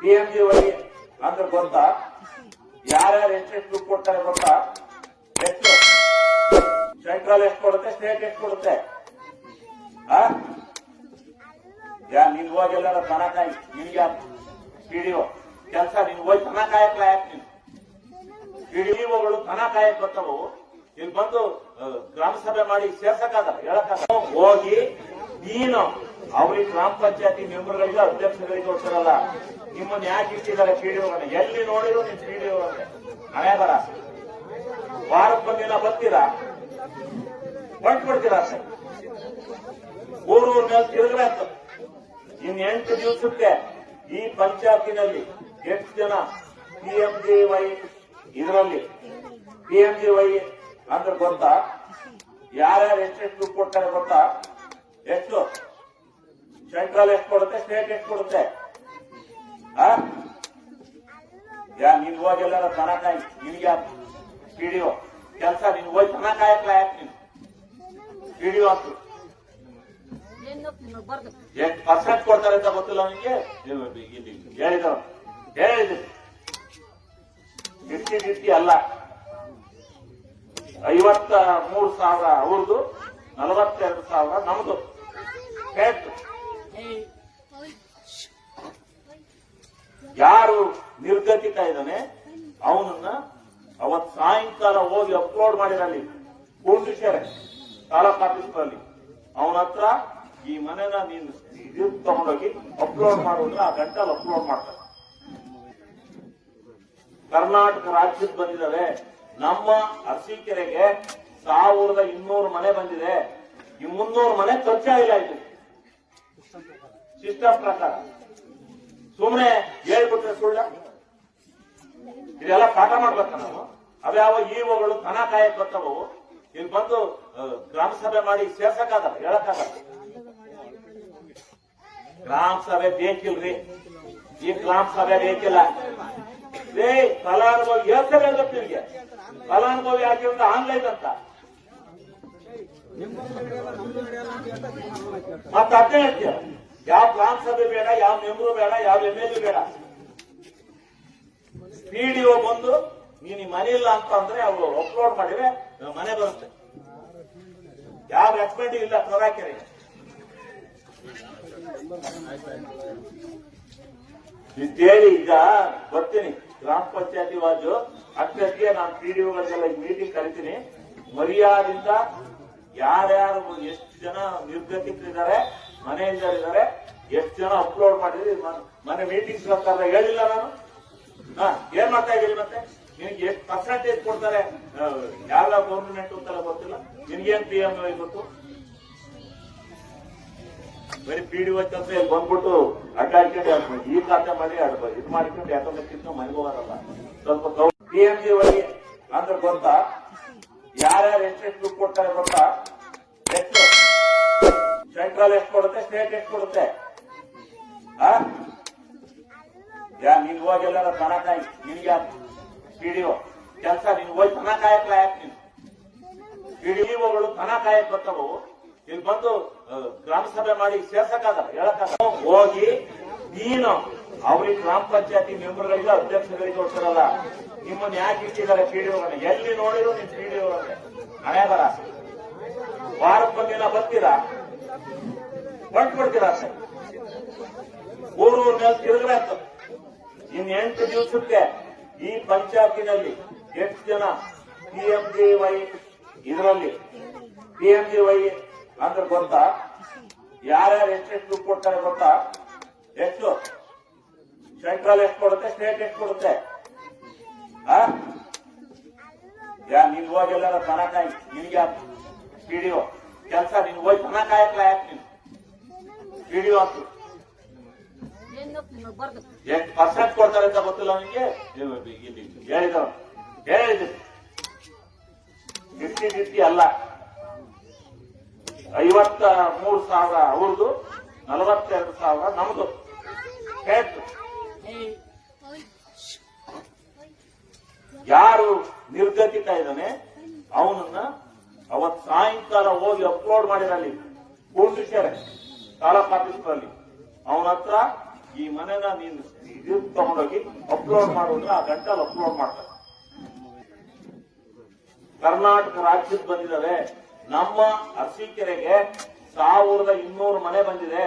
PMGY ಅಂದ್ರೆ ಗೊತ್ತಾ? ಯಾರ್ಯಾರು ಎಷ್ಟೆಷ್ಟು ದುಡ್ಡು ಕೊಡ್ತಾರೆ ಗೊತ್ತಾ? ಎಷ್ಟು ಸೆಂಟ್ರಲ್ ಎಷ್ಟು ಕೊಡುತ್ತೆ, ಸ್ಟೇಟ್ ಎಷ್ಟು ಕೊಡುತ್ತೆ? ನೀನ್ ಹೋಗಿ ಎಲ್ಲಾರ ದನ ಕಾಯಿ, ನಿನ್ಗೆ PDO ಕೆಲಸ, ನೀನ್ ಹೋಗಿ ದನ ಕಾಯಕ್ಲ ಯಾಕೆ? ನೀನು PDOಗಳು ದನ ಕಾಯಕ್ ಬರ್ತಾವು, ಇಲ್ಲಿ ಬಂದು ಗ್ರಾಮ ಸಭೆ ಮಾಡಿ ಸೇರ್ಸಕ್ಕಾಗಲ್ಲ, ಹೇಳಕ್ಕಾಗಲ್ಲ. ಹೋಗಿ ನೀನು ಅವ್ರಿಗೆ ಗ್ರಾಮ ಪಂಚಾಯತಿ ಮೆಂಬರ್ಗಳಿಗೆ ಅಧ್ಯಕ್ಷಗಳಿಗೆ ಕೊಡ್ತಾರಲ್ಲ, ನಿಮ್ಮನ್ನ ಯಾಕೆ ಇಟ್ಟಿದ್ದಾರೆ PDOಗಳನ್ನ? ಎಲ್ಲಿ ನೋಡಿದ್ರು ನಿಮ್ PDO ಹಣೆ ಬರ. ವಾರಕ್ಕೆ ಬಂದಿನ ಬರ್ತೀರಾ, ಹೊಂಟ್ಬಿಡ್ತೀರಾ ಸರ್, ಊರೂರ್ ಮೇಲೆ ತಿರುಗಬೇಕು. ಇನ್ 8 ದಿವಸಕ್ಕೆ ಈ ಪಂಚಾಯತಿನಲ್ಲಿ ಎಷ್ಟು ಜನ PMGY ಇದರಲ್ಲಿ PMGY ಅಂದ್ರೆ ಗೊತ್ತಾ? ಯಾರ್ಯಾರು ಎಷ್ಟೆಷ್ಟು ದುಡ್ಡು ಕೊಡ್ತಾರೆ ಗೊತ್ತಾ? ಎಷ್ಟು ಸೆಂಟ್ರಲ್ ಎಷ್ಟು ಕೊಡುತ್ತೆ, ಸ್ಟೇಟ್ ಎಷ್ಟು ಕೊಡುತ್ತೆ? ನೀನ್ ಹೋಗಿ ಎಲ್ಲಾರ ದನ ಕಾಯಿ, ನಿನ್ಗೆ PDO ಕೆಲಸ, ನೀನ್ ಹೋಗಿ ದನ ಕಾಯಕ್ಲ ಯಾಕೆ? ನೀನು PDO ಅಂತ ಎಷ್ಟು ಪರ್ಸೆಂಟ್ ಕೊಡ್ತಾರೆ ಅಂತ ಗೊತ್ತಿಲ್ಲ ನಿನ್ಗೆ? ಹೇಳಿದ್ರು ಗಿಟ್ಟಿ ಅಲ್ಲ. 53,000 ಅವ್ರದ್ದು, 42,000 ನಮ್ದು. ಯಾರು ನಿರ್ಗತಿಕ ಇದ್ದಾನೆ ಅವನನ್ನ ಅವತ್ ಸಾಯಂಕಾಲ ಹೋಗಿ ಅಪ್ಲೋಡ್ ಮಾಡಿರಲ್ಲಿ ಕೂಡಿಸ್ಯಾರೆ ತಾಲೂಕ್ ಆಫೀಸ್ನಲ್ಲಿ. ಅವನ ಹತ್ರ ಈ ಮನೆನ ನೀನು ಇದು ತಗೊಂಡೋಗಿ ಅಪ್ಲೋಡ್ ಮಾಡುವುದ್ರೆ ಆ ಗಂಟಲ್ಲಿ ಅಪ್ಲೋಡ್ ಮಾಡ್ತಾರೆ. ಕರ್ನಾಟಕ ರಾಜ್ಯಕ್ಕೆ ಬಂದಿದ್ದಾವೆ. ನಮ್ಮ ಅರಸೀಕೆರೆಗೆ 1200 ಮನೆ ಬಂದಿದೆ. ಈ 300 ಮನೆ ಖರ್ಚಾಗಿಲ್ಲ. ಇದು ಸಿಸ್ಟಮ್ ಪ್ರಕಾರ ಸುಮ್ಮನೆ ಹೇಳ್ಬಿಟ್ರೆ ಸುಳ್ಳ. ಇದೆಲ್ಲ ಪಾಠ ಮಾಡ್ಬೇಕ ನಾವು. ಅವ್ಯಾವ ಈವಗಳು ದನ ಕಾಯಕ್ ಬರ್ತಾವು, ಇಲ್ಲಿ ಬಂದು ಗ್ರಾಮ ಸಭೆ ಮಾಡಿ ಸೇರ್ಸಕ್ಕಾಗಲ್ಲ, ಹೇಳಕ್ಕಾಗಲ್ಲ. ಗ್ರಾಮ ಸಭೆ ಬೇಕಿಲ್ರಿ, ಈ ಗ್ರಾಮ ಸಭೆ ಬೇಕಿಲ್ಲ ರೇ. ಫಲಾನುಭವಿ ಹೇಳ್ತಾರೆ ಹೇಳ್ಬೇಕು ನಿಮ್ಗೆ. ಫಲಾನುಭವಿ ಆಗಿರೋದು ಆನ್ಲೈನ್ ಅಂತ ಮತ್ತೆ ಅದೇ ಹೇಳ್ತೀಯ. ಯಾವ ಗ್ರಾಮ ಸಭೆ ಬೇಡ, ಯಾವ ಮೆಂಬರು ಬೇಡ, ಯಾವ MLA ಬೇಡ. PDO ಬಂದು ನೀನು ಮನೆ ಇಲ್ಲ ಅಂತ ಅಂದ್ರೆ ಅವರು ಅಪ್ಲೋಡ್ ಮಾಡಿದ್ರೆ ಮನೆ ಬರುತ್ತೆ. ಯಾವ ರೆಕಮೆಂಡ್ ಇಲ್ಲ ತೊರಾಕೆರೆ. ಇದೇಳಿ ಈಗ ಬರ್ತೀನಿ ಗ್ರಾಮ ಪಂಚಾಯತಿ ವಾಜು ಅಷ್ಟಕ್ಕೆ ನಾನು PDOಗಳಿಗೆಲ್ಲ ಮೀಟಿಂಗ್ ಕರಿತೀನಿ. ಮರ್ಯಾದಿಂದ ಯಾರ್ಯಾರು ಎಷ್ಟು ಜನ ನಿರ್ಗತಿಕರಿದ್ದಾರೆ, ಮನೆಯಿಂದರಿದ್ದಾರೆ, ಎಷ್ಟು ಜನ ಅಪ್ಲೋಡ್ ಮಾಡಿದ್ರಿ ಮನೆ ಮೀಟಿಂಗ್ಸ್ ಬರ್ತಾರೆ ಹೇಳಿಲ್ಲ ನಾನು. ಏನ್ ಮಾಡ್ತಾ ಇದ್ದೀರಿ? ಮತ್ತೆ ನಿನ್ಗೆ ಎಷ್ಟು ಪರ್ಸೆಂಟೇಜ್ ಕೊಡ್ತಾರೆ, ಯಾವ ಗೌರ್ಮೆಂಟ್ ಅಂತೆಲ್ಲ ಗೊತ್ತಿಲ್ಲ. ನಿನ್ಗೇನ್ PMGY ಗೊತ್ತು? ಬರೀ PDO ಕೆಲಸ ಇಲ್ಲಿ ಬಂದ್ಬಿಟ್ಟು ಅಡ್ಡಾಡ್ಕೊಂಡು ಈ ಖಾತೆ ಮಾಡಿ ಇದು ಮಾಡ್ಕೊಂಡು ಯಾಕಂದ್ರೆ ಮನೆಗೆ ಹೋಗಾರಲ್ಲ. ಸ್ವಲ್ಪ PMGY ಅಂದ್ರೆ ಗೊತ್ತಾ? ಯಾರ್ಯಾರು ಎಷ್ಟೆಷ್ಟು ದುಡ್ಡು ಕೊಡ್ತಾರೆ ಗೊತ್ತಾ? ಎಷ್ಟು ಸೆಂಟ್ರಲ್ ಎಷ್ಟು ಕೊಡುತ್ತೆ, ಸ್ಟೇಟ್ ಎಷ್ಟು ಕೊಡುತ್ತೆ? ನೀನ್ ಹೋಗಿ ಎಲ್ಲಾರ ದನ ಕಾಯಿ, ನಿನ್ಗೆ PDO ಕೆಲಸ, ನೀನ್ ಹೋಗಿ ದನ ಕಾಯಕ್ಲ ಯಾಕೆ? ನೀನು PDOಗಳು ದನ ಕಾಯಕ್ ಬರ್ತಾವು, ಇಲ್ಲಿ ಬಂದು ಗ್ರಾಮ ಸಭೆ ಮಾಡಿ ಸೇರ್ಸಕ್ಕಾಗಲ್ಲ, ಹೇಳಕ್ಕಾಗಲ್ಲ. ಹೋಗಿ ನೀನು ಅವ್ರಿಗೆ ಗ್ರಾಮ ಪಂಚಾಯತಿ ಮೆಂಬರ್ಗಳಿಗೆ ಅಧ್ಯಕ್ಷಗಳಿಗೆ ಕೊಡ್ತಾರಲ್ಲ, ನಿಮ್ಮನ್ನ ಯಾಕೆ ಇಟ್ಟಿದ್ದಾರೆ PDOಗಳನ್ನ? ಎಲ್ಲಿ ನೋಡಿದ್ರು ನಿಮ್ PDO ಹಣೆ ಬರ. ವಾರಕ್ಕೆ ಬಂದಿನ ಬರ್ತೀರಾ, ಹೊಂಟ್ಬಿಡ್ತೀರಾ ಸರ್, ಊರೂರ್ ಮೇಲೆ ತಿರುಗಬೇಕು. ಇನ್ 8 ದಿವಸಕ್ಕೆ ಈ ಪಂಚಾಯತಿನಲ್ಲಿ ಎಷ್ಟು ಜನ PMGY ಇದರಲ್ಲಿ PMGY ಅಂದ್ರೆ ಗೊತ್ತಾ? ಯಾರ್ಯಾರು ಎಷ್ಟೆಷ್ಟು ದುಡ್ಡು ಕೊಡ್ತಾರೆ ಗೊತ್ತಾ? ಎಷ್ಟು ಸೆಂಟ್ರಲ್ ಎಷ್ಟು ಕೊಡುತ್ತೆ, ಸ್ಟೇಟ್ ಎಷ್ಟು ಕೊಡುತ್ತೆ? ನೀನ್ ಹೋಗಿ ಎಲ್ಲಾರ ದನ ಕಾಯಿ, ನಿನ್ಗೆ PDO ಕೆಲಸ, ನೀನ್ ಹೋಗಿ ದನ ಕಾಯಕ್ಲ ಯಾಕೆ? ನೀನು PDO ಅಂತ ಎಷ್ಟು ಪರ್ಸೆಂಟ್ ಕೊಡ್ತಾರೆ ಅಂತ ಗೊತ್ತಿಲ್ಲ ನಿನ್ಗೆ? ಹೇಳಿದ್ರು ಗಿಟ್ಟಿ ಅಲ್ಲ. 53,000 ಅವ್ರದ್ದು, 42,000 ನಮ್ದು. ಯಾರು ನಿರ್ಗತಿಕ ಇದ್ದಾನೆ ಅವನನ್ನ ಅವತ್ ಸಾಯಂಕಾಲ ಹೋಗಿ ಅಪ್ಲೋಡ್ ಮಾಡಿರಲ್ಲಿ ಕೂಡಿಸ್ಯಾರೆ ತಾಲೂಕ್ ಆಫೀಸ್ನಲ್ಲಿ. ಅವನ ಹತ್ರ ಈ ಮನೆನ ನೀನು ಇದು ಇದಕ್ಕೆ ತಗೊಂಡೋಗಿ ಅಪ್ಲೋಡ್ ಮಾಡುವುದ್ರೆ ಆ ಗಂಟಲ್ಲಿ ಅಪ್ಲೋಡ್ ಮಾಡ್ತಾರೆ. ಕರ್ನಾಟಕ ರಾಜ್ಯಕ್ಕೆ ಬಂದಿದ್ದಾವೆ. ನಮ್ಮ ಅರಸೀಕೆರೆಗೆ 1200 ಮನೆ ಬಂದಿದೆ.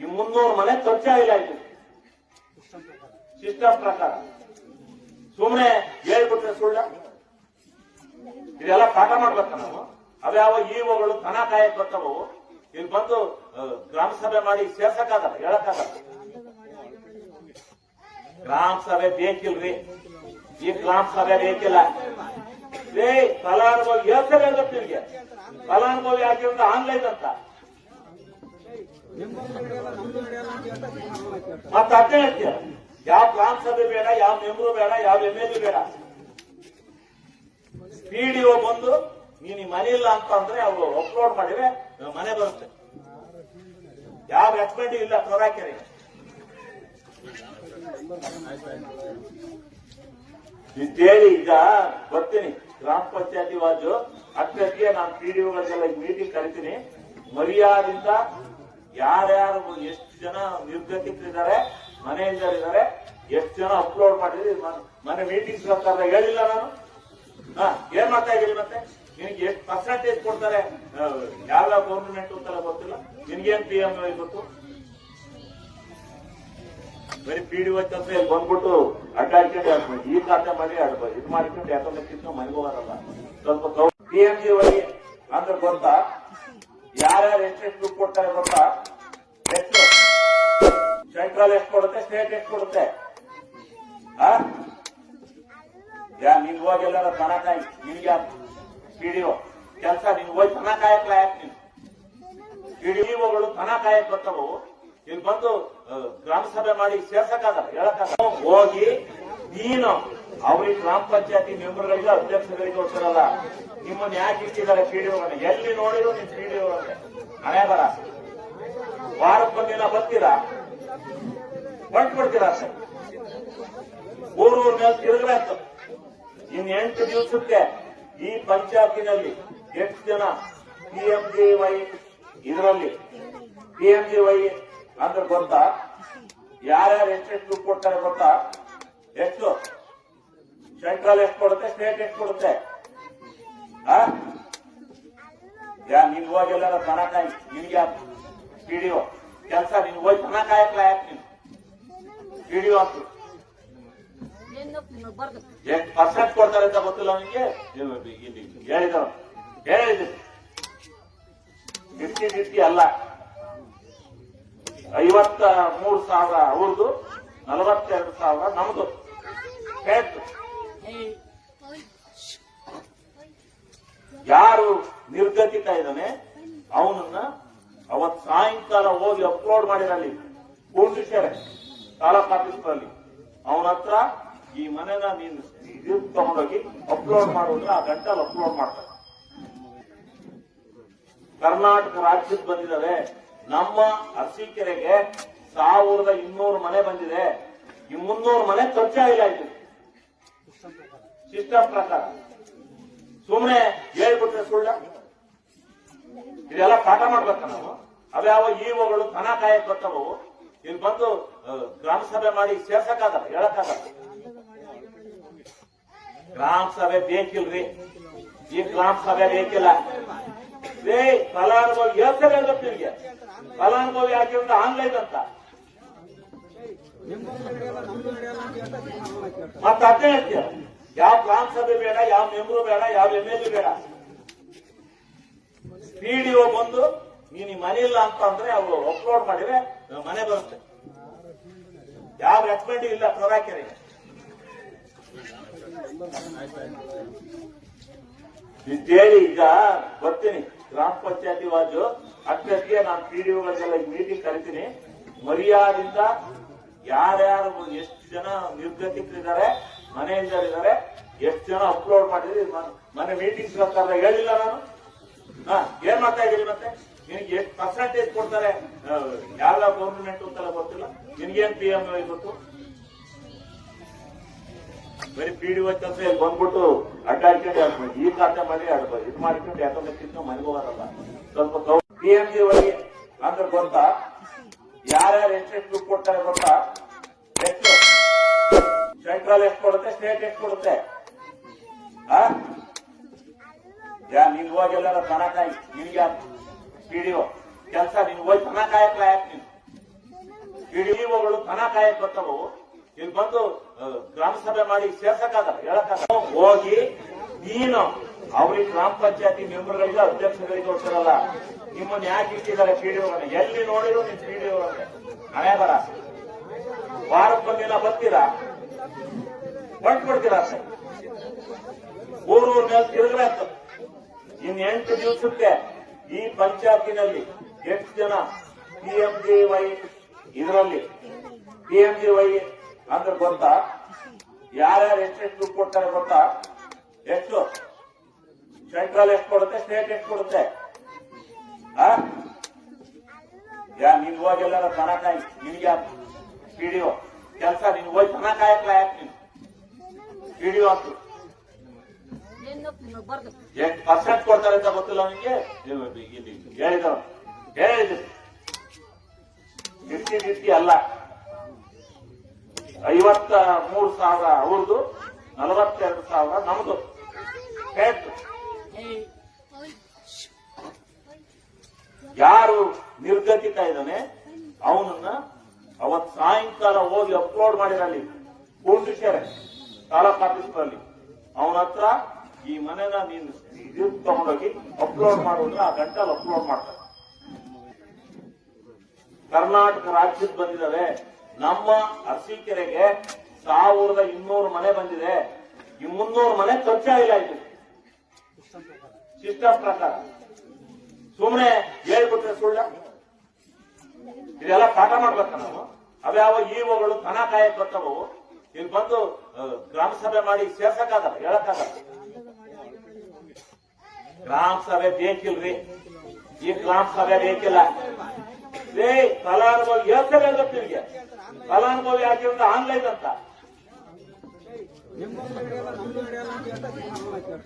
ಈ 300 ಮನೆ ಖರ್ಚಾಗಿಲ್ಲ ಇದು ಸಿಸ್ಟಮ್ ಪ್ರಕಾರ. ಸುಮ್ಮನೆ ಹೇಳ್ಬಿಟ್ರೆ ಸುಳ್ಳ. ಇದೆಲ್ಲ ಪಾಠ ಮಾಡ್ಬೇಕ ನಾವು. ಅವ್ಯಾವ ಇಒಗಳು ದನ ಕಾಯಕ್ ಬರ್ತಾವು. ಇಲ್ಲಿ ಬಂದು ಗ್ರಾಮ ಸಭೆ ಮಾಡಿ ಸೇರ್ಸಕ್ಕಾಗಲ್ಲ, ಹೇಳಕ್ಕಾಗಲ್ಲ. ಗ್ರಾಮ ಸಭೆ ಬೇಕಿಲ್ರಿ. ಈ ಗ್ರಾಮ ಸಭೆ ಬೇಕಿಲ್ಲ. ಫಲಾನುಭವಿ ಹೇಳ್ತಾರೆ ಹೇಳ್ಬೇಕು ನಿಮ್ಗೆ. ಫಲಾನುಭವಿ ಆಗಿರೋದು ಆನ್ಲೈನ್ ಅಂತ ಮತ್ತೆ ಅದೇ ಹೇಳ್ತೀಯ. ಯಾವ ಗ್ರಾಮ ಸಭೆ ಬೇಡ, ಯಾವ ಮೆಂಬರು ಬೇಡ, ಯಾವ MLA ಬೇಡ. PDO ಬಂದು ನೀನು ಮನೆ ಇಲ್ಲ ಅಂತ ಅಂದ್ರೆ ಅವರು ಅಪ್ಲೋಡ್ ಮಾಡಿದ್ರೆ ಮನೆ ಬರುತ್ತೆ. ಯಾವ ರೆಕಮೆಂಡ್ ಇಲ್ಲ ತೋರಾಕೆರೆ. ಇದೇಳಿ ಈಗ ಬರ್ತೀನಿ ಗ್ರಾಮ ಪಂಚಾಯತಿ ವಾಜು ಅಷ್ಟಕ್ಕೆ ನಾನು PDOಗಳಿಗೆಲ್ಲ ಮೀಟಿಂಗ್ ಕರಿತೀನಿ. ಮರ್ಯಾದಿಂದ ಯಾರ್ಯಾರು ಎಷ್ಟು ಜನ ನಿರ್ಗತಿಕರಿದ್ದಾರೆ, ಮನೆಯಿಂದರಿದ್ದಾರೆ, ಎಷ್ಟು ಜನ ಅಪ್ಲೋಡ್ ಮಾಡಿದ್ರಿ ಮನೆ ಮೀಟಿಂಗ್ಸ್ ಅಂತ ಹೇಳಿಲ್ಲ ನಾನು. ಏನ್ ಮಾಡ್ತಾ ಇದ್ದೀರಿ ಮತ್ತೆ? ನಿನಗೆ ಎಷ್ಟು ಪರ್ಸೆಂಟೇಜ್ ಕೊಡ್ತಾರೆ, ಯಾವ ಗೌರ್ಮೆಂಟ್ ಅಂತೆಲ್ಲ ಗೊತ್ತಿಲ್ಲ. ನಿನ್ಗೇನ್ PM ಗೊತ್ತು? ಬರೀ PDO ಕೆಲಸ ಇಲ್ಲಿ ಬಂದ್ಬಿಟ್ಟು ಅಡ್ಡಾಡ್ಕೊಂಡು ಈ ಖಾತೆ ಮಾಡಿ ಇದು ಮಾಡ್ಕೊಂಡು ಯಾಕಂದ್ರೆ ಮನೆಗೆ ಹೋಗಾರಲ್ಲ. ಸ್ವಲ್ಪ PMGY ಅಂದ್ರೆ ಗೊತ್ತಾ? ಯಾರ್ಯಾರು ಎಷ್ಟೆಷ್ಟು ದುಡ್ಡು ಕೊಡ್ತಾರೆ ಗೊತ್ತಾ? ಎಷ್ಟು ಸೆಂಟ್ರಲ್ ಎಷ್ಟು ಕೊಡುತ್ತೆ, ಸ್ಟೇಟ್ ಎಷ್ಟು ಕೊಡುತ್ತೆ? ನೀನ್ ಹೋಗಿ ಎಲ್ಲಾರ ದನ ಕಾಯಿ, ನಿನ್ಗೆ PDO ಕೆಲಸ ನೀನ್ ಹೋಗಿ ದನ ಕಾಯಕ್ ಲಾಯಕ್. ನೀನು PDOಗಳು ದನ ಕಾಯಕ್ ಬರ್ತಾವು. ಇಲ್ಲಿ ಬಂದು ಗ್ರಾಮ ಸಭೆ ಮಾಡಿ ಸೇರ್ಸಕ್ಕಾಗಲ್ಲ, ಹೇಳಕ್ಕಾಗಲ್ಲ. ಹೋಗಿ ನೀನು ಅವ್ರಿಗೆ ಗ್ರಾಮ ಪಂಚಾಯತಿ ಮೆಂಬರ್ಗಳಿಗೆ ಅಧ್ಯಕ್ಷಗಳಿಗೆ ಹೋಗ್ತಾರಲ್ಲ, ನಿಮ್ಮನ್ನ ಯಾಕೆ ಇಟ್ಟಿದ್ದಾರೆ PDOಗಳನ್ನ? ಎಲ್ಲಿ ನೋಡಿದ್ರು ನಿಮ್ PDO ಹಣೆ ಬರ. ವಾರಕ್ಕೊಂದಿನ ಬರ್ತೀರಾ, ಹೊಂಟ್ಬಿಡ್ತೀರಾ ಸರ್. ಊರೂರ್ ಮೇಲೆ ತಿರುಗಬೇಕು. ಇನ್ 8 ದಿವಸಕ್ಕೆ ಈ ಪಂಚಾಯತಿನಲ್ಲಿ ಎಷ್ಟು ಜನ PMGY ಇದರಲ್ಲಿ PMGY ಅಂದ್ರೆ ಗೊತ್ತಾ? ಯಾರ್ಯಾರು ಎಷ್ಟೆಷ್ಟು ದುಡ್ಡು ಕೊಡ್ತಾರೆ ಗೊತ್ತಾ? ಎಷ್ಟು ಸೆಂಟ್ರಲ್ ಎಷ್ಟು ಕೊಡುತ್ತೆ, ಸ್ಟೇಟ್ ಎಷ್ಟು ಕೊಡುತ್ತೆ? ನೀನ್ ಹೋಗಿ ಎಲ್ಲಾರ ದನ ಕಾಯಿ, ನಿನ್ಗೆ PDO ಕೆಲಸ ನೀನ್ ಹೋಗಿ ದನ ಕಾಯಕ್ ಲಾಯಕ್. ನೀನು PDO ಅಂತ ಎಷ್ಟು ಪರ್ಸೆಂಟ್ ಕೊಡ್ತಾರೆ ಅಂತ ಗೊತ್ತಿಲ್ಲ ನಿನ್ಗೆ. ಹೇಳಿದ್ರು ಡಿಸ್ಟಿ ಅಲ್ಲ. 53,000 ಅವ್ರದ್ದು, 42,000 ನಮ್ದು. ಯಾರು ನಿರ್ಗತಿಕ ಇದ್ದಾನೆ ಅವನನ್ನ ಅವತ್ ಸಾಯಂಕಾಲ ಹೋಗಿ ಅಪ್ಲೋಡ್ ಮಾಡಿರಲ್ಲಿ ಕೂಡಿಸ್ಯಾರೆ ತಾಲೂಕ್ ಆಫೀಸ್ನಲ್ಲಿ. ಅವನ ಹತ್ರ ಈ ಮನೆನ ನೀನು ಇದಕ್ಕೆ ತಗೊಂಡೋಗಿ ಅಪ್ಲೋಡ್ ಮಾಡುವುದ್ರೆ ಆ ಗಂಟಲ್ಲಿ ಅಪ್ಲೋಡ್ ಮಾಡ್ತಾರೆ. ಕರ್ನಾಟಕ ರಾಜ್ಯಕ್ಕೆ ಬಂದಿದ್ದಾವೆ. ನಮ್ಮ ಅರಸೀಕೆರೆಗೆ 1200 ಮನೆ ಬಂದಿದೆ. ಈ 300 ಮನೆ ಖರ್ಚಾಗಿಲ್ಲ ಇದು ಸಿಸ್ಟಮ್ ಪ್ರಕಾರ. ಸುಮ್ಮನೆ ಹೇಳ್ಬಿಟ್ರೆ ಸುಳ್ಳ. ಇದೆಲ್ಲ ಪಾಠ ಮಾಡ್ಬೇಕ ನಾವು. ಅವ್ಯಾವ ಇಒಗಳು ದನ ಕಾಯಕ್ ಬರ್ತಾವು. ಇಲ್ಲಿ ಬಂದು ಗ್ರಾಮ ಸಭೆ ಮಾಡಿ ಸೇರ್ಸಕ್ಕಾಗಲ್ಲ, ಹೇಳಕ್ಕಾಗಲ್ಲ. ಗ್ರಾಮ ಸಭೆ ಬೇಕಿಲ್ರಿ. ಈ ಗ್ರಾಮ ಸಭೆ ಬೇಕಿಲ್ಲ. ಫಲಾನುಭವಿ ಹೇಳ್ತಾರೆ ಹೇಳ್ಬೇಕು ನಿಮ್ಗೆ. ಫಲಾನುಭವಿ ಆಗಿರೋದು ಆನ್ಲೈನ್ ಅಂತ ಮತ್ತೆ ಅದೇ ಹೇಳ್ತೀಯ. ಯಾವ ಗ್ರಾಮ ಸಭೆ ಬೇಡ, ಯಾವ ಮೆಂಬರು ಬೇಡ, ಯಾವ MLA ಬೇಡ. PDO ಬಂದು ನೀನು ಮನೆ ಇಲ್ಲ ಅಂತ ಅಂದ್ರೆ ಅವರು ಅಪ್ಲೋಡ್ ಮಾಡಿದ್ರೆ ಮನೆ ಬರುತ್ತೆ. ಯಾವ ರೆಕಮೆಂಡ್ ಇಲ್ಲ ತೋರಾಕೆರೆ. ಇದೇಳಿ ಈಗ ಬರ್ತೀನಿ ಗ್ರಾಮ ಪಂಚಾಯತಿ ವಾಜು ಅಷ್ಟಕ್ಕೆ ನಾನು PDOಗಳಿಗೆಲ್ಲ ಮೀಟಿಂಗ್ ಕರಿತೀನಿ. ಮರ್ಯಾದಿಂದ ಯಾರ್ಯಾರು ಎಷ್ಟು ಜನ ನಿರ್ಗತಿಕರಿದ್ದಾರೆ, ಮನೆಯಿಂದರಿದ್ದಾರೆ, ಎಷ್ಟು ಜನ ಅಪ್ಲೋಡ್ ಮಾಡಿದ್ರಿ ಮನೆ ಮೀಟಿಂಗ್ಸ್ ಅಂತ ಹೇಳಿಲ್ಲ ನಾನು. ಏನ್ ಮಾಡ್ತಾ ಇದ್ದೀರಿ ಮತ್ತೆ? ನಿನಗೆ ಎಷ್ಟು ಪರ್ಸೆಂಟೇಜ್ ಕೊಡ್ತಾರೆ, ಯಾವ ಗೌರ್ಮೆಂಟ್ ಅಂತೆಲ್ಲ ಗೊತ್ತಿಲ್ಲ. ನಿನ್ಗೇನ್ PM ಗೊತ್ತು? ಬರೀ PDO ಕೆಲಸ ಇಲ್ಲಿ ಬಂದ್ಬಿಟ್ಟು ಅಡ್ಡಾಡ್ಕೊಂಡು ಈ ಖಾತೆ ಮಾಡಿ ಇದು ಮಾಡ್ಕೊಂಡು ಯಾಕಂದ್ರೆ ಮನೆಗೆ ಹೋಗಾರಲ್ಲ. ಸ್ವಲ್ಪ PMGY ಅಂದ್ರೆ ಗೊತ್ತಾ? ಯಾರ್ಯಾರು ಎಷ್ಟೆಷ್ಟು ದುಡ್ಡು ಕೊಡ್ತಾರೆ ಗೊತ್ತಾ? ಎಷ್ಟು ಸೆಂಟ್ರಲ್ ಎಷ್ಟು ಕೊಡುತ್ತೆ, ಸ್ಟೇಟ್ ಎಷ್ಟು ಕೊಡುತ್ತೆ? ನೀನ್ ಹೋಗಿ ಎಲ್ಲಾರ ದನ ಕಾಯಿ, ನಿನ್ಗೆ ಪಿಡಿಒ ಕೆಲಸ, ನೀನ್ ಹೋಗಿ ದನ ಕಾಯಕ್ಲ ಯಾಕೆ? ನೀನು ಪಿಡಿಒಗಳು ದನ ಕಾಯಕ್ ಬರ್ತಾವು, ಇಲ್ಲಿ ಬಂದು ಗ್ರಾಮ ಸಭೆ ಮಾಡಿ ಸೇರ್ಸಕ್ಕಾಗಲ್ಲ, ಹೇಳಕ್ಕಾಗಲ್ಲ. ಹೋಗಿ ನೀನು ಅವ್ರಿಗೆ ಗ್ರಾಮ ಪಂಚಾಯತಿ ಮೆಂಬರ್ಗಳಿಗೆ ಅಧ್ಯಕ್ಷಗಳಿಗೆ ಹೋಗ್ತಾರಲ್ಲ, ನಿಮ್ಮನ್ನ ಯಾಕೆ ಇಟ್ಟಿದ್ದಾರೆ ಪಿಡಿಒಗಳನ್ನ? ಎಲ್ಲಿ ನೋಡಿದ್ರು ನಿಮ್ ಪಿಡಿಒ ಹಣೆ ಬರ. ವಾರಕ್ಕೊಂದಿನ ಬರ್ತೀರಾ, ಹೊಂಟ್ಬಿಡ್ತೀರಾ ಸರ್, ಊರೂರ್ ಮೇಲೆ ತಿರುಗಬೇಕು. ಇನ್ 8 ದಿವಸಕ್ಕೆ ಈ ಪಂಚಾಯತಿನಲ್ಲಿ ಎಷ್ಟು ಜನ PMJY ಇದರಲ್ಲಿ PMJY ಅಂದ್ರೆ ಗೊತ್ತಾ? ಯಾರ್ಯಾರು ಎಷ್ಟೆಷ್ಟು ದುಡ್ಡು ಕೊಡ್ತಾರೆ ಗೊತ್ತಾ? ಎಷ್ಟು? ಸೆಂಟ್ರಲ್ ಎಷ್ಟು ಕೊಡುತ್ತೆ, ಸ್ಟೇಟ್ ಎಷ್ಟು ಕೊಡುತ್ತೆ? ನೀನ್ ಹೋಗಿ ಎಲ್ಲಾರ ದನ ಕಾಯಿ, ನಿನ್ಗೆ ಪಿಡಿಒ ಕೆಲಸ, ನೀನ್ ಹೋಗಿ ದನ ಕಾಯಕ್ಲ ಯಾಕೆ? ನೀನು ಪಿಡಿಒ ಅಂತ ಎಷ್ಟು ಪರ್ಸೆಂಟ್ ಕೊಡ್ತಾರೆ ಅಂತ ಗೊತ್ತಿಲ್ಲ ನಿನ್ಗೆ? ಹೇಳಿದವ ಗಿರ್ತಿ ಅಲ್ಲ, 53,000 ಅವ್ರದ್ದು, 42,000 ನಮ್ದು. ಯಾರು ನಿರ್ಗತಿಕ ಇದ್ದಾನೆ ಅವನನ್ನ ಅವತ್ ಸಾಯಂಕಾಲ ಹೋಗಿ ಅಪ್ಲೋಡ್ ಮಾಡಿರಲ್ಲಿ ಕೂಡಿಸ್ಯಾರೆ ತಾಲೂಕ್ ಆಫೀಸ್ನಲ್ಲಿ. ಅವನ ಹತ್ರ ಈ ಮನೆನ ನೀನು ಇದು ತಗೊಂಡೋಗಿ ಅಪ್ಲೋಡ್ ಮಾಡೋದ್ರೆ ಆ ಗಂಟಲ್ಲಿ ಅಪ್ಲೋಡ್ ಮಾಡ್ತಾರೆ. ಕರ್ನಾಟಕ ರಾಜ್ಯದ ಬಂದಿದ್ದಾವೆ. ನಮ್ಮ ಅರಸೀಕೆರೆಗೆ 1200 ಮನೆ ಬಂದಿದೆ. ಈ 300 ಮನೆ ಖರ್ಚಾಗಿಲ್ಲ ಇದು ಸಿಸ್ಟಮ್ ಪ್ರಕಾರ. ಸುಮ್ಮನೆ ಹೇಳ್ಬಿಟ್ರೆ ಸುಳ್ಳ? ಇದೆಲ್ಲ ಪಾಠ ಮಾಡ್ಬೇಕ ನಾವು. ಅವ್ಯಾವ ಇಒಗಳು ದನ ಕಾಯಕ್ ಬರ್ತಾವು, ಇಲ್ಲಿ ಬಂದು ಗ್ರಾಮ ಸಭೆ ಮಾಡಿ ಸೇರ್ಸಕ್ಕಾಗಲ್ಲ, ಹೇಳಕ್ಕಾಗಲ್ಲ. ಗ್ರಾಮ ಸಭೆ ಬೇಕಿಲ್ರಿ, ಈ ಗ್ರಾಮ ಸಭೆ ಬೇಕಿಲ್ಲ. ಫಲಾನುಭವಿ ಹೇಳ್ತಾರೆ ಗೊತ್ತು ನಿಮ್ಗೆ, ಫಲಾನುಭವಿ ಆಗಿರೋದು ಆನ್ಲೈನ್ ಅಂತ.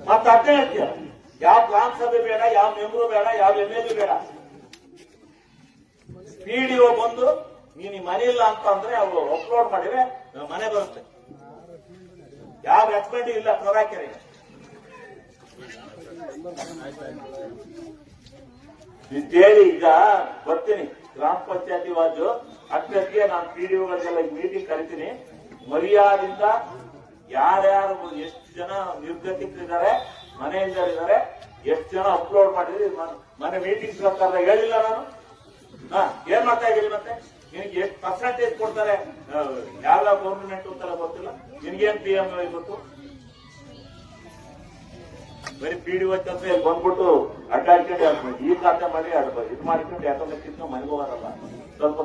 ಮತ್ತೆ ಅದೇ ಹೇಳ್ತೀಯ, ಯಾವ ಗ್ರಾಮ ಸಭೆ ಬೇಡ, ಯಾವ ಮೆಂಬರು ಬೇಡ, ಯಾವ MLA ಬೇಡ. PDO ಬಂದು ನೀನು ಮನೆ ಇಲ್ಲ ಅಂತ ಅಂದ್ರೆ ಅವರು ಅಪ್ಲೋಡ್ ಮಾಡಿದ್ರೆ ಮನೆ ಬರುತ್ತೆ. ಯಾವ ರೆಕಮೆಂಡ್ ಇಲ್ಲ ಪ್ರೊರಾಕೆರೆ. ಅಂತೇಳಿ ಈಗ ಬರ್ತೀನಿ ಗ್ರಾಮ ಪಂಚಾಯತಿ ವಾಜು ಅಷ್ಟಕ್ಕೆ ನಾನು PDOಗಳಿಗೆಲ್ಲ ಮೀಟಿಂಗ್ ಕರಿತೀನಿ. ಮರ್ಯಾದಿಂದ ಯಾರ್ಯಾರು ಎಷ್ಟು ಜನ ನಿರ್ಗತಿಕರಿದ್ದಾರೆ, ಮನೆಯಿಂದರಿದ್ದಾರೆ, ಎಷ್ಟು ಜನ ಅಪ್ಲೋಡ್ ಮಾಡಿದ್ರಿ ಮನೆ ಮೀಟಿಂಗ್ ಪ್ರಕಾರ ಹೇಳಿಲ್ಲ ನಾನು. ಏನ್ ಮಾಡ್ತಾ ಇದ್ದೀರಿ? ಮತ್ತೆ ನಿನಗೆ ಎಷ್ಟು ಪರ್ಸೆಂಟೇಜ್ ಕೊಡ್ತಾರೆ, ಯಾವ ಗೌರ್ಮೆಂಟ್ ಅಂತಾರ ಗೊತ್ತಿಲ್ಲ, ನಿನ್ಗೇನ್ PMJY ಗೊತ್ತು? ಬರೀ PDO ಕೆಲಸ ಇಲ್ಲಿ ಬಂದ್ಬಿಟ್ಟು ಅಡ್ಡಾಡ್ಕೊಂಡು ಈ ಖಾತೆ ಮಾಡಿ ಇದು ಮಾಡಿಕೊಂಡು ಯಾಕಂದ್ರೆ ಕಿತ್ಕೊಂಡು ಮನೆಗೆ ಹೋಗೋರಲ್ಲ ಸ್ವಲ್ಪ